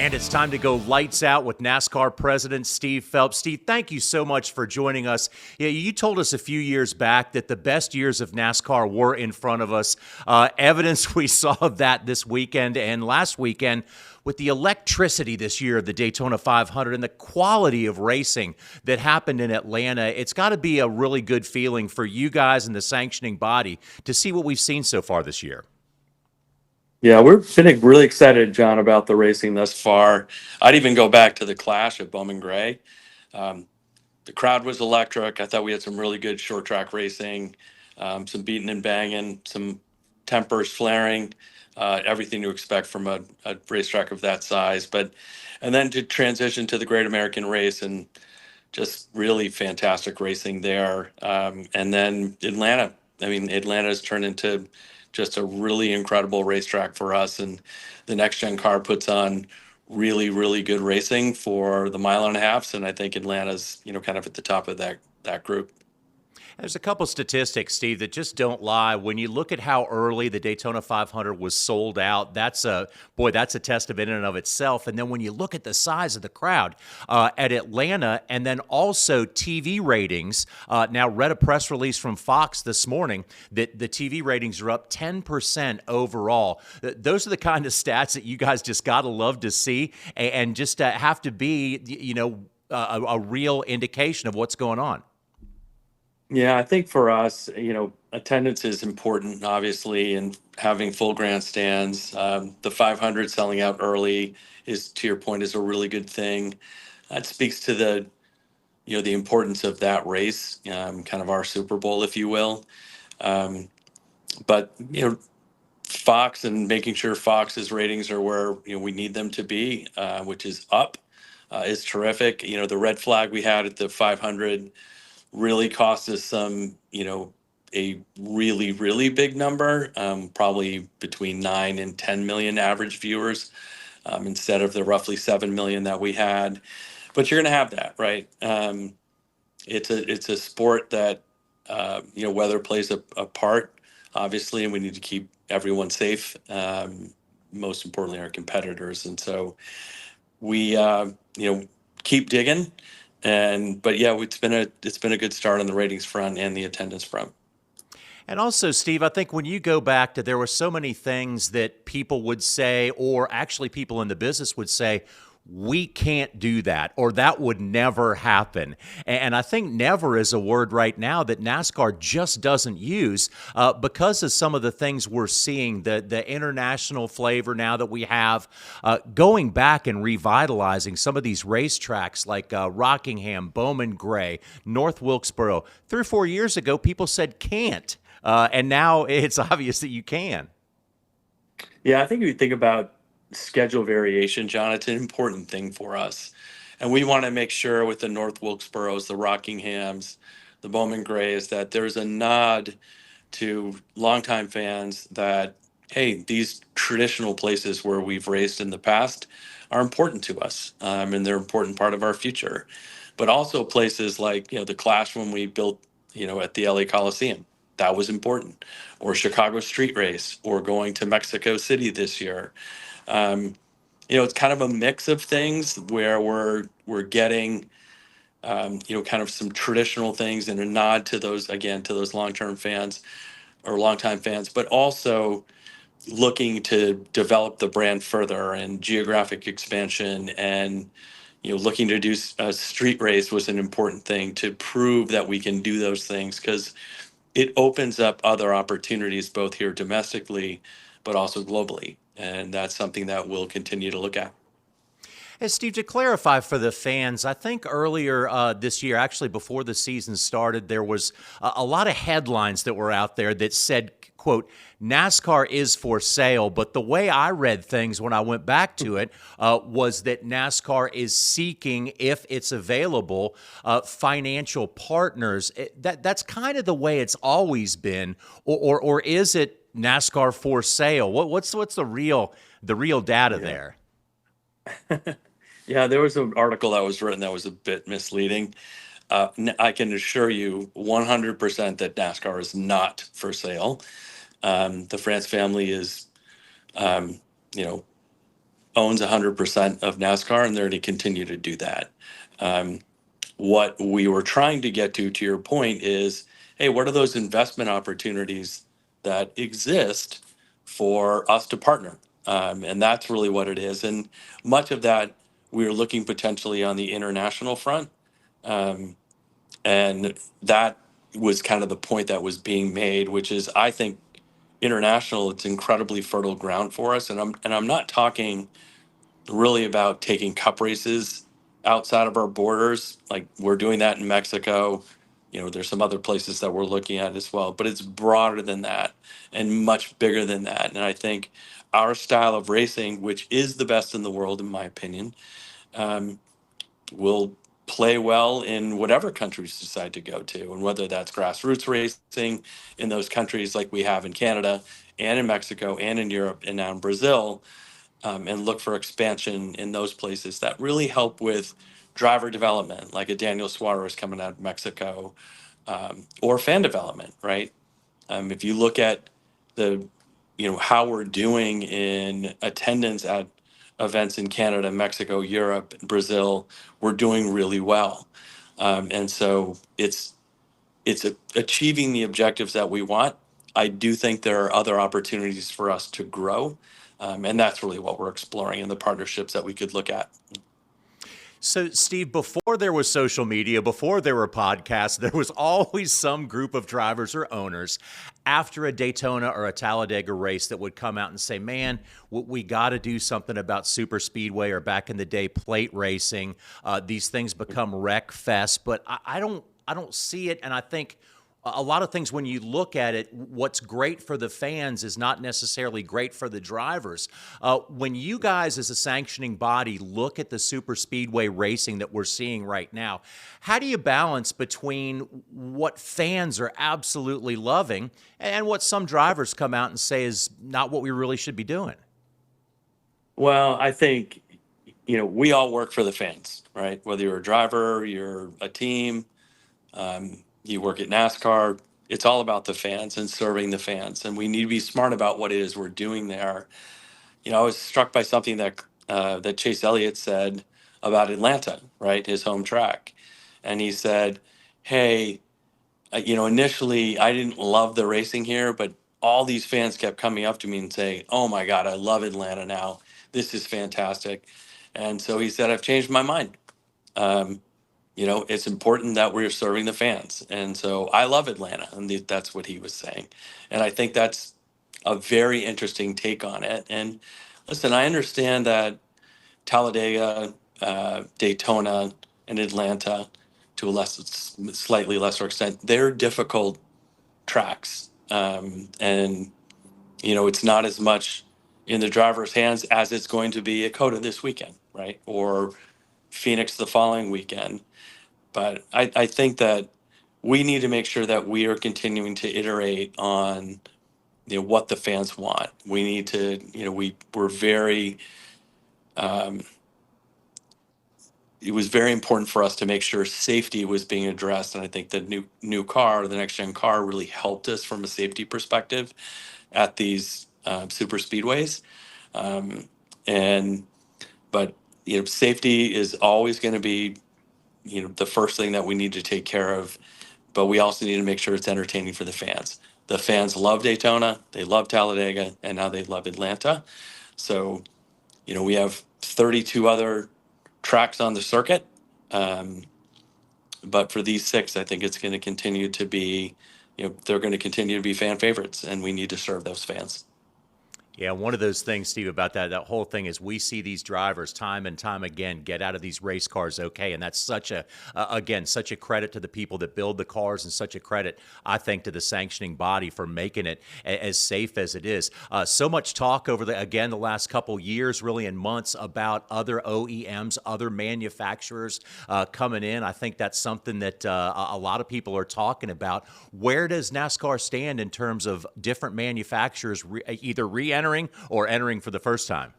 And it's time to go lights out with NASCAR President Steve Phelps. Steve, thank you so much for joining us. Yeah, you told us a few years back that the best years of NASCAR were in front of us. Evidence we saw of that this weekend and last weekend with the electricity this year of the Daytona 500 and the quality of racing that happened in Atlanta. It's got to be a really good feeling for you guys and the sanctioning body to see what we've seen so far this year. Yeah, we're feeling really excited, John, about the racing thus far. I'd even go back to the clash at Bowman Gray. Um, the crowd was electric. I thought we had some really good short track racing, some beating and banging, some tempers flaring, everything to expect from a racetrack of that size. And then to transition to the Great American Race and just really fantastic racing there. And then Atlanta. I mean, Atlanta has turned into just a really incredible racetrack for us. And the next gen car puts on really, really good racing for the mile and a halfs. And I think Atlanta's, kind of at the top of that group. There's a couple statistics, Steve, that just don't lie. When you look at how early the Daytona 500 was sold out, that's a testament in and of itself. And then when you look at the size of the crowd at Atlanta, and then also TV ratings, now read a press release from Fox this morning that the TV ratings are up 10% overall. Those are the kind of stats that you guys just got to love to see and just have to be, a real indication of what's going on. Yeah, I think for us, attendance is important, obviously, and having full grandstands. The 500 selling out early is, to your point, is a really good thing. That speaks to the importance of that race, kind of our Super Bowl, if you will. Um, but Fox and making sure Fox's ratings are where we need them to be, which is up, is terrific. The red flag we had at the 500 really cost us a really, really big number, probably between 9 and 10 million average viewers, instead of the roughly 7 million that we had. But you're going to have that, right? It's a sport that, weather plays a part, obviously, and we need to keep everyone safe. Most importantly, our competitors. And so we, keep digging. But yeah, it's been a good start on the ratings front and the attendance front. And also, Steve, I think when you go back to there were so many things that people would say, or actually people in the business would say, we can't do that, or that would never happen. And I think never is a word right now that NASCAR just doesn't use because of some of the things we're seeing, the international flavor now that we have, going back and revitalizing some of these racetracks like Rockingham, Bowman Gray, North Wilkesboro. 3 or 4 years ago, people said can't. And now it's obvious that you can. Yeah, I think if you think about schedule variation, John, it's an important thing for us. And we want to make sure with the North Wilkesboros, the Rockinghams, the Bowman Grays, that there's a nod to longtime fans that, hey, these traditional places where we've raced in the past are important to us, and they're an important part of our future. But also places like, the Clash when we built, at the LA Coliseum. That was important. Or Chicago Street Race, or going to Mexico City this year. Um, it's kind of a mix of things where we're getting kind of some traditional things and a nod to those, again, to those long-term fans or longtime fans, but also looking to develop the brand further and geographic expansion, and looking to do a street race was an important thing to prove that we can do those things, because it opens up other opportunities both here domestically but also globally, and that's something that we'll continue to look at. Hey, Steve, to clarify for the fans, I think earlier this year, actually before the season started, there was a lot of headlines that were out there that said, quote, NASCAR is for sale. But the way I read things when I went back to it was that NASCAR is seeking, if it's available, financial partners. That's kind of the way it's always been. Or is it NASCAR for sale? What's the real data there? Yeah, there was an article that was written that was a bit misleading. I can assure you 100% that NASCAR is not for sale. The France family is, um, you know, owns 100% of NASCAR, and they're going to continue to do that. Um, what we were trying to get to your point, is, hey, what are those investment opportunities that exist for us to partner? And that's really what it is. And much of that, we are looking potentially on the international front. Um, and that was kind of the point that was being made, which is, I think, international, it's incredibly fertile ground for us. And I'm not talking really about taking cup races outside of our borders. Like, we're doing that in Mexico. There's some other places that we're looking at as well, but it's broader than that and much bigger than that. And I think our style of racing, which is the best in the world, in my opinion, um, will play well in whatever countries decide to go to. And whether that's grassroots racing in those countries like we have in Canada and in Mexico and in Europe and now in Brazil, and look for expansion in those places that really help with driver development, like a Daniel Suarez coming out of Mexico, or fan development, right? If you look at the, how we're doing in attendance at events in Canada, Mexico, Europe, Brazil, we're doing really well. And so it's achieving the objectives that we want. I do think there are other opportunities for us to grow. And that's really what we're exploring in the partnerships that we could look at. So, Steve, before there was social media, before there were podcasts, there was always some group of drivers or owners after a Daytona or a Talladega race that would come out and say, man, we got to do something about super speedway, or back in the day, plate racing. These things become wreck fest, but I don't see it. And I think a lot of things, when you look at it, what's great for the fans is not necessarily great for the drivers. When you guys, as a sanctioning body, look at the super speedway racing that we're seeing right now, how do you balance between what fans are absolutely loving and what some drivers come out and say is not what we really should be doing? Well, I think, we all work for the fans, right? Whether you're a driver, you're a team, you work at NASCAR, it's all about the fans and serving the fans. And we need to be smart about what it is we're doing there. I was struck by something that Chase Elliott said about Atlanta, right, his home track, and he said, "Hey, initially I didn't love the racing here, but all these fans kept coming up to me and saying, 'Oh my God, I love Atlanta now. This is fantastic.'" And so he said, "I've changed my mind. Um, it's important that we're serving the fans." And so I love Atlanta, and that's what he was saying. And I think that's a very interesting take on it. And listen, I understand that Talladega, Daytona, and Atlanta, to a slightly lesser extent, they're difficult tracks. And it's not as much in the driver's hands as it's going to be at Coda this weekend, right? Or Phoenix the following weekend. But I think that we need to make sure that we are continuing to iterate on, what the fans want. We need to, we're very, um, it was very important for us to make sure safety was being addressed. And I think the new car, the next gen car, really helped us from a safety perspective at these super speedways. Um, and but safety is always going to be the first thing that we need to take care of. But we also need to make sure it's entertaining for the fans. The fans love Daytona, they love Talladega, and now they love Atlanta. So we have 32 other tracks on the circuit. Um, but for these six, I think it's going to continue to be, they're going to continue to be fan favorites, and we need to serve those fans. Yeah, one of those things, Steve, about that whole thing is we see these drivers time and time again get out of these race cars okay, and that's such a again, such a credit to the people that build the cars, and such a credit, I think, to the sanctioning body for making it as safe as it is. So much talk over the last couple years, really, in months, about other OEMs, other manufacturers coming in. I think that's something that a lot of people are talking about. Where does NASCAR stand in terms of different manufacturers either re-entering or entering for the first time?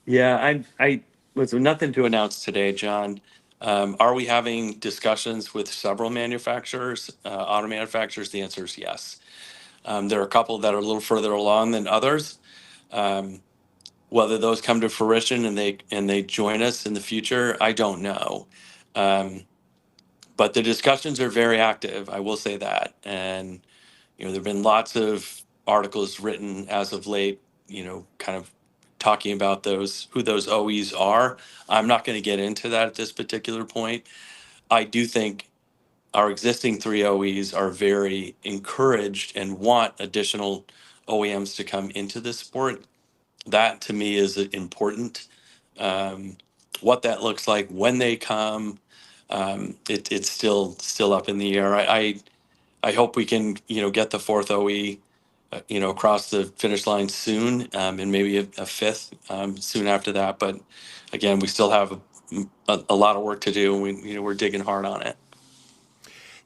Yeah, I with nothing to announce today, John. Are we having discussions with several manufacturers, auto manufacturers? The answer is yes. There are a couple that are a little further along than others. Um, Whether those come to fruition and they join us in the future, I don't know. Um, but the discussions are very active. I will say that, and there've been lots of articles written as of late. Kind of talking about who those OEs are. I'm not going to get into that at this particular point. I do think our existing three OEs are very encouraged and want additional OEMs to come into this sport. That to me is important. Um, what that looks like when they come, it's still up in the air. I hope we can get the fourth OE across the finish line soon, and maybe a fifth soon after that. But again, we still have a lot of work to do, and we're digging hard on it.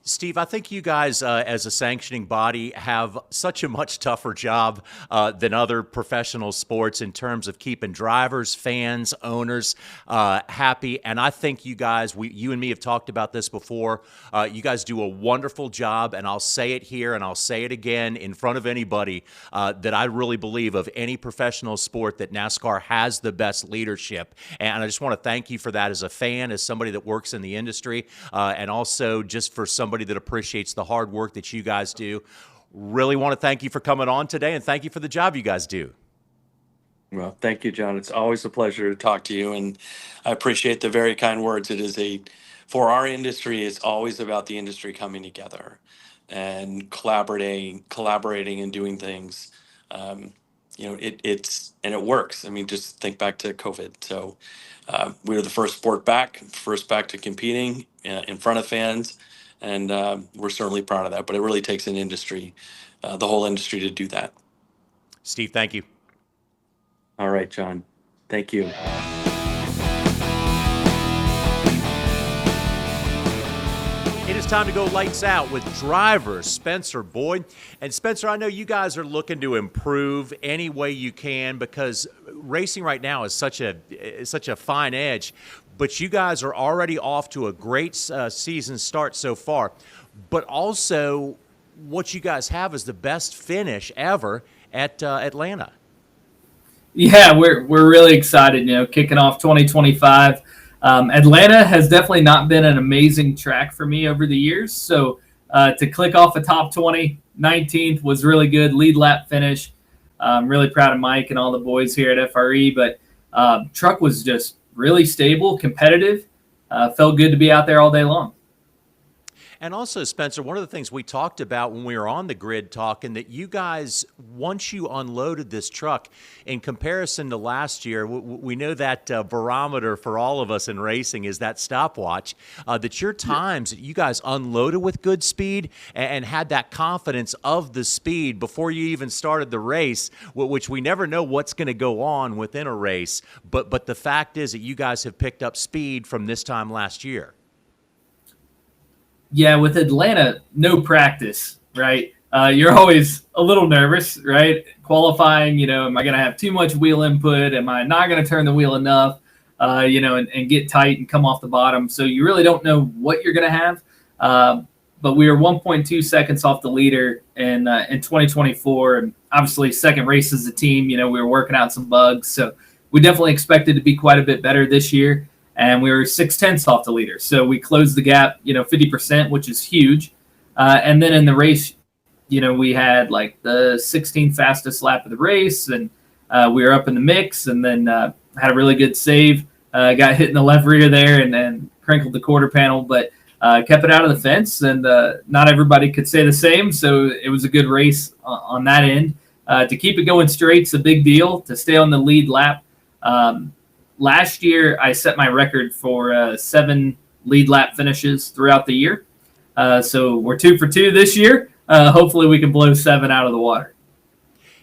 Steve, I think you guys, as a sanctioning body, have such a much tougher job than other professional sports in terms of keeping drivers, fans, owners happy. And I think you guys, you and me have talked about this before. You guys do a wonderful job, and I'll say it here and I'll say it again in front of anybody that I really believe of any professional sport that NASCAR has the best leadership. And I just want to thank you for that as a fan, as somebody that works in the industry, and also just for somebody that appreciates the hard work that you guys do. Really want to thank you for coming on today, and thank you for the job you guys do. Well, thank you, John. It's always a pleasure to talk to you, and I appreciate the very kind words. For our industry, it's always about the industry coming together and collaborating and doing things. And it works. I mean, just think back to COVID. So we were the first sport back, first back to competing in front of fans, and we're certainly proud of that. But it really takes an industry, the whole industry, to do that. Steve, thank you. All right, John. Thank you. It is time to go lights out with driver Spencer Boyd. And Spencer, I know you guys are looking to improve any way you can because racing right now is such a fine edge. But you guys are already off to a great season start so far. But also, what you guys have is the best finish ever at Atlanta. Yeah, we're really excited, kicking off 2025. Atlanta has definitely not been an amazing track for me over the years. So to click off a top 20, 19th was really good. Lead lap finish. I'm really proud of Mike and all the boys here at FRE. But truck was just really stable, competitive. Felt good to be out there all day long. And also, Spencer, one of the things we talked about when we were on the grid talking, that you guys, once you unloaded this truck, in comparison to last year, we know that barometer for all of us in racing is that stopwatch, that your times that you guys unloaded with good speed and had that confidence of the speed before you even started the race, which we never know what's going to go on within a race. But the fact is that you guys have picked up speed from this time last year. Yeah, with Atlanta, no practice, right? You're always a little nervous, right? Qualifying, am I going to have too much wheel input? Am I not going to turn the wheel enough, and get tight and come off the bottom? So you really don't know what you're going to have. But we were 1.2 seconds off the leader in 2024. And obviously, second race as a team, we were working out some bugs. So we definitely expected to be quite a bit better this year. And we were 0.6 off the leader. So we closed the gap, 50%, which is huge. And then in the race, we had like the 16th fastest lap of the race, and we were up in the mix, and then had a really good save. Got hit in the left rear there and then crinkled the quarter panel, but kept it out of the fence, and not everybody could say the same. So it was a good race on that end. To keep it going straight is a big deal. To stay on the lead lap, last year, I set my record for 7 lead lap finishes throughout the year. So we're 2 for 2 this year. Hopefully we can blow 7 out of the water.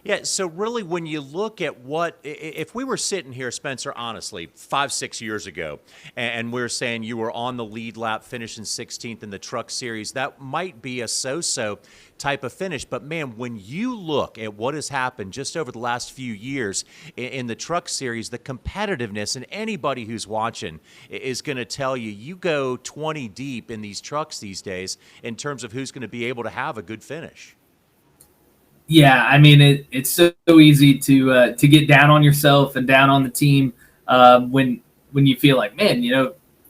Yeah, so really when you look at if we were sitting here, Spencer, honestly, 5-6 years ago, and we're saying you were on the lead lap finishing 16th in the truck series, that might be a so-so type of finish. But man, when you look at what has happened just over the last few years in the truck series, the competitiveness, and anybody who's watching is going to tell you, you go 20 deep in these trucks these days in terms of who's going to be able to have a good finish. Yeah, I mean it's so easy to get down on yourself and down on the team when you feel like, man,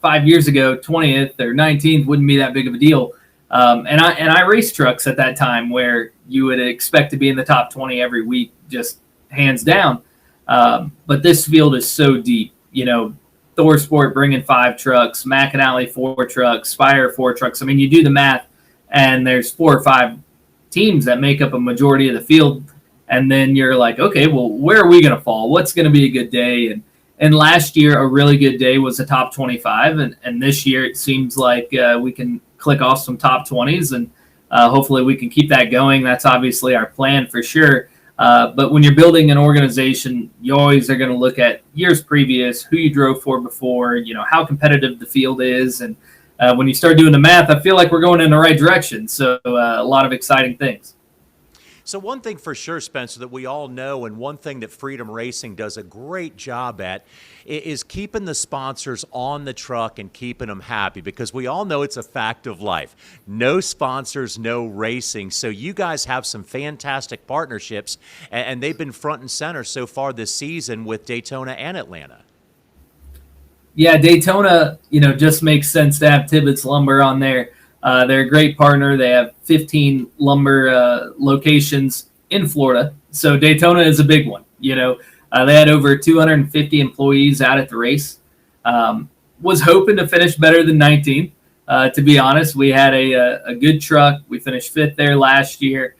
5 years ago, 20th or 19th wouldn't be that big of a deal. And I raced trucks at that time where you would expect to be in the top 20 every week, just hands down. But this field is so deep. Thor Sport bringing 5 trucks, McAnally 4 trucks, Spire 4 trucks. I mean, you do the math, and there's 4 or 5 teams that make up a majority of the field. And then you're like, okay, well, where are we going to fall? What's going to be a good day? And last year, a really good day was a top 25. And this year, it seems like we can click off some top 20s. And hopefully we can keep that going. That's obviously our plan for sure. But when you're building an organization, you always are going to look at years previous, who you drove for before, how competitive the field is. And when you start doing the math, I feel like we're going in the right direction. So a lot of exciting things. So one thing for sure, Spencer, that we all know, and one thing that Freedom Racing does a great job at, is keeping the sponsors on the truck and keeping them happy, because we all know it's a fact of life. No sponsors, no racing. So you guys have some fantastic partnerships, and they've been front and center so far this season with Daytona and Atlanta. Yeah, Daytona, just makes sense to have Tibbetts Lumber on there. They're a great partner. They have 15 lumber locations in Florida. So Daytona is a big one. They had over 250 employees out at the race. Was hoping to finish better than 19th. To be honest, we had a good truck. We finished 5th there last year.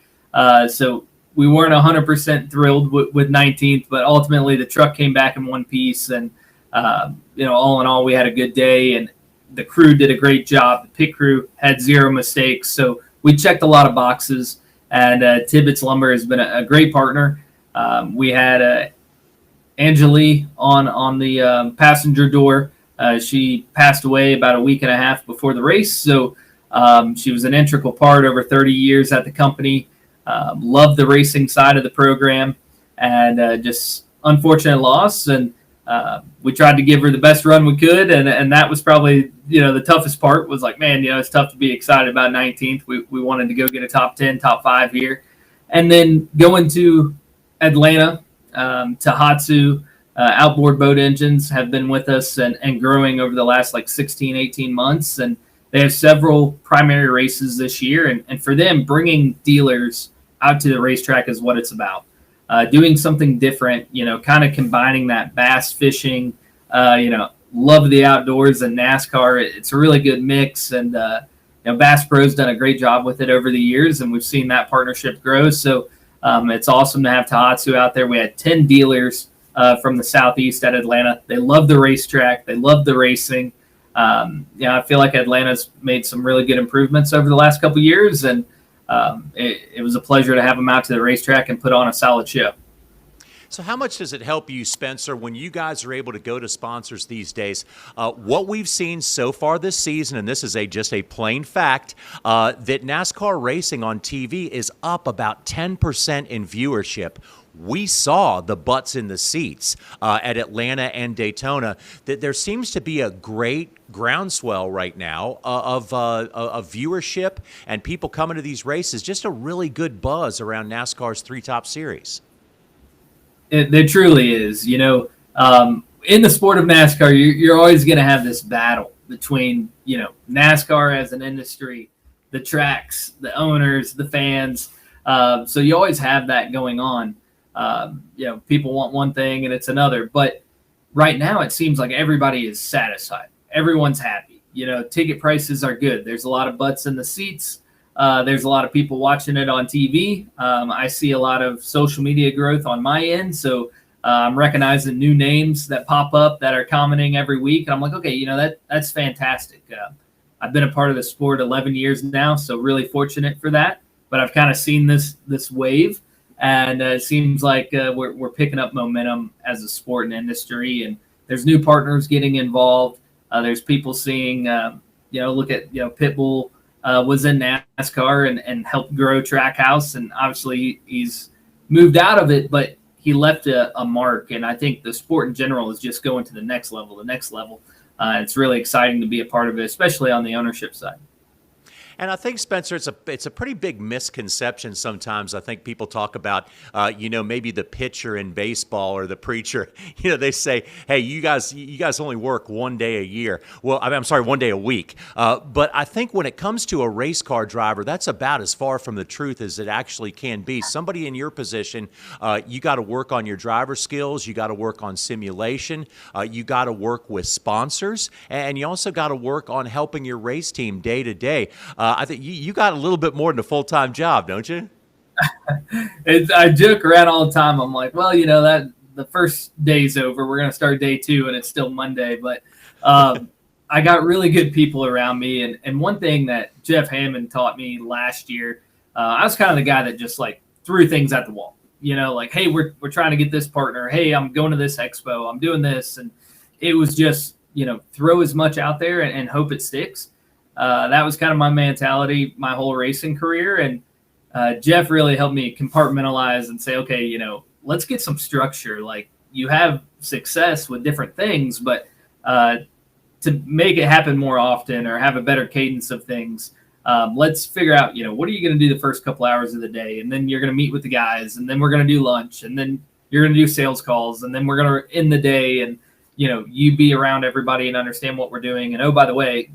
So we weren't 100% thrilled with 19th, but ultimately the truck came back in one piece. And, all in all, we had a good day. And the crew did a great job. The pit crew had 0 mistakes. So we checked a lot of boxes, and Tibbetts Lumber has been a great partner. We had Angeli on the passenger door. She passed away about a week and a half before the race. So she was an integral part over 30 years at the company. Loved the racing side of the program, and just unfortunate loss. And we tried to give her the best run we could, and that was probably the toughest part. Was like, man, it's tough to be excited about 19th. We wanted to go get a top 10, top 5 here, and then going to Atlanta. Tohatsu outboard boat engines have been with us and growing over the last 16, 18 months, and they have several primary races this year, and for them, bringing dealers out to the racetrack is what it's about. Doing something different, kind of combining that bass fishing, love the outdoors and NASCAR. It's a really good mix, and Bass Pro's done a great job with it over the years, and we've seen that partnership grow. So it's awesome to have Tohatsu out there. We had 10 dealers from the Southeast at Atlanta. They love the racetrack. They love the racing. I feel like Atlanta's made some really good improvements over the last couple of years, and it was a pleasure to have them out to the racetrack and put on a solid show. So how much does it help you, Spencer, when you guys are able to go to sponsors these days? What we've seen so far this season, and this is just a plain fact, that NASCAR racing on TV is up about 10% in viewership. We saw the butts in the seats at Atlanta and Daytona. That there seems to be a great groundswell right now of viewership and people coming to these races. Just a really good buzz around NASCAR's 3 Top Series. There truly is. In the sport of NASCAR, you're always going to have this battle between, NASCAR as an industry, the tracks, the owners, the fans. So you always have that going on. People want one thing and it's another. But right now, it seems like everybody is satisfied. Everyone's happy. Ticket prices are good. There's a lot of butts in the seats. There's a lot of people watching it on TV. I see a lot of social media growth on my end. So I'm recognizing new names that pop up that are commenting every week. And I'm like, okay, that's fantastic. I've been a part of the sport 11 years now, so really fortunate for that. But I've kind of seen this wave, and it seems like we're picking up momentum as a sport and industry. And there's new partners getting involved. There's people seeing, look at, Pitbull. Was in NASCAR and helped grow Trackhouse, and obviously he's moved out of it, but he left a mark, and I think the sport in general is just going to the next level. It's really exciting to be a part of it, especially on the ownership side. And I think, Spencer, it's a pretty big misconception sometimes. I think people talk about, maybe the pitcher in baseball or the preacher. They say, hey, you guys only work one day a year. Well, I'm sorry, one day a week. But I think when it comes to a race car driver, that's about as far from the truth as it actually can be. Somebody in your position, you got to work on your driver skills. You got to work on simulation. You got to work with sponsors, and you also got to work on helping your race team day to day. I think you got a little bit more than a full-time job, don't you? I joke around all the time. I'm like, well, that the first day's over. We're gonna start day 2, and it's still Monday. But I got really good people around me, and one thing that Jeff Hammond taught me last year, I was kind of the guy that just like threw things at the wall. Like, hey, we're trying to get this partner. Hey, I'm going to this expo. I'm doing this, and it was just throw as much out there and hope it sticks. That was kind of my mentality my whole racing career. And Jeff really helped me compartmentalize and say, okay, let's get some structure. Like, you have success with different things, but to make it happen more often or have a better cadence of things, let's figure out, what are you going to do the first couple hours of the day? And then you're going to meet with the guys, and then we're going to do lunch, and then you're going to do sales calls, and then we're going to end the day, and you be around everybody and understand what we're doing. And, oh, by the way,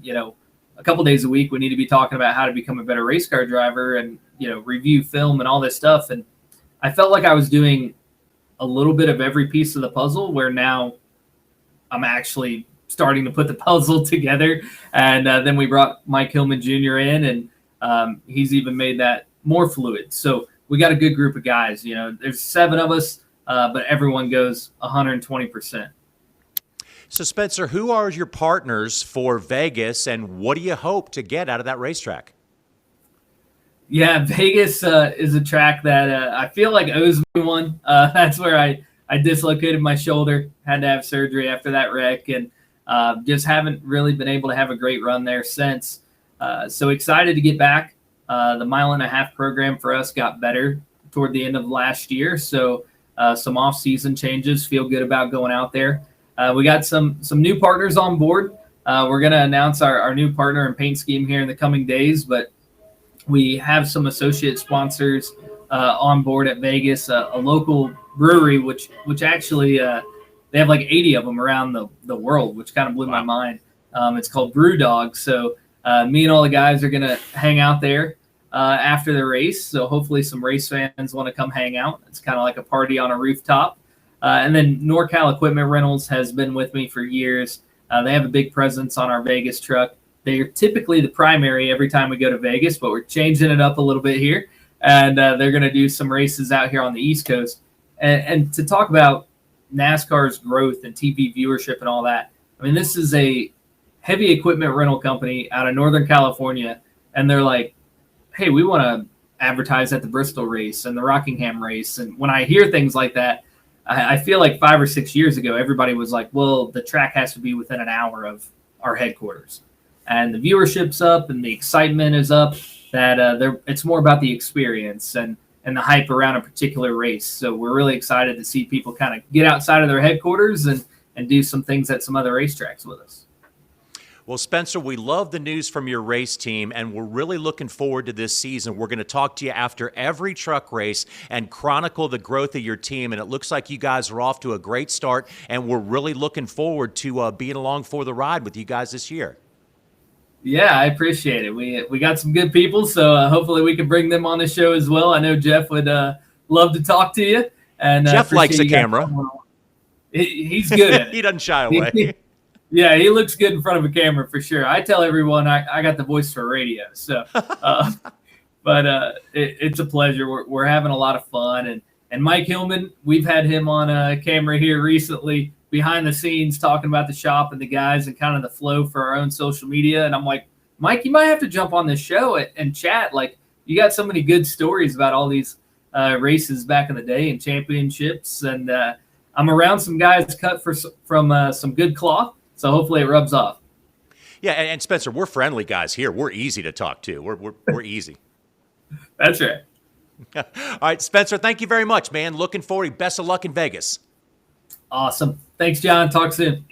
a couple days a week, we need to be talking about how to become a better race car driver and, review film and all this stuff. And I felt like I was doing a little bit of every piece of the puzzle, where now I'm actually starting to put the puzzle together. And then we brought Mike Hillman Jr. in, and he's even made that more fluid. So we got a good group of guys. There's 7 of us, but everyone goes 120%. So, Spencer, who are your partners for Vegas, and what do you hope to get out of that racetrack? Yeah, Vegas is a track that I feel like owes me one. That's where I dislocated my shoulder, had to have surgery after that wreck, and just haven't really been able to have a great run there since. So excited to get back. The 1.5 mile program for us got better toward the end of last year, so some off-season changes. Feel good about going out there. We got some new partners on board. We're going to announce our new partner and paint scheme here in the coming days, but we have some associate sponsors on board at Vegas, a local brewery, which actually they have like 80 of them around the world, which kind of blew my mind. It's called Brew Dog. So me and all the guys are going to hang out there after the race. So hopefully some race fans want to come hang out. It's kind of like a party on a rooftop. And then NorCal Equipment Rentals has been with me for years. They have a big presence on our Vegas truck. They're typically the primary every time we go to Vegas, but we're changing it up a little bit here. And they're going to do some races out here on the East Coast. And to talk about NASCAR's growth and TV viewership and all that, I mean, this is a heavy equipment rental company out of Northern California. And they're like, hey, we want to advertise at the Bristol race and the Rockingham race. And when I hear things like that, I feel like 5 or 6 years ago, everybody was like, well, the track has to be within an hour of our headquarters. And the viewership's up and the excitement is up, that it's more about the experience and the hype around a particular race. So we're really excited to see people kind of get outside of their headquarters and do some things at some other racetracks with us. Well, Spencer, we love the news from your race team, and we're really looking forward to this season. We're going to talk to you after every truck race and chronicle the growth of your team, and it looks like you guys are off to a great start, and we're really looking forward to being along for the ride with you guys this year. Yeah, I appreciate it. We got some good people, so hopefully we can bring them on the show as well. I know Jeff would love to talk to you. And Jeff likes a camera. He's good at it. He doesn't shy away. Yeah, he looks good in front of a camera for sure. I tell everyone I got the voice for radio. So, but it's a pleasure. We're having a lot of fun. And Mike Hillman, we've had him on camera here recently, behind the scenes, talking about the shop and the guys and kind of the flow for our own social media. And I'm like, Mike, you might have to jump on the show and chat. Like, you got so many good stories about all these races back in the day and championships. And I'm around some guys cut from some good cloth. So hopefully it rubs off. Yeah, and Spencer, we're friendly guys here. We're easy to talk to. We're easy. That's right. All right, Spencer, thank you very much, man. Looking forward. Best of luck in Vegas. Awesome. Thanks, John. Talk soon.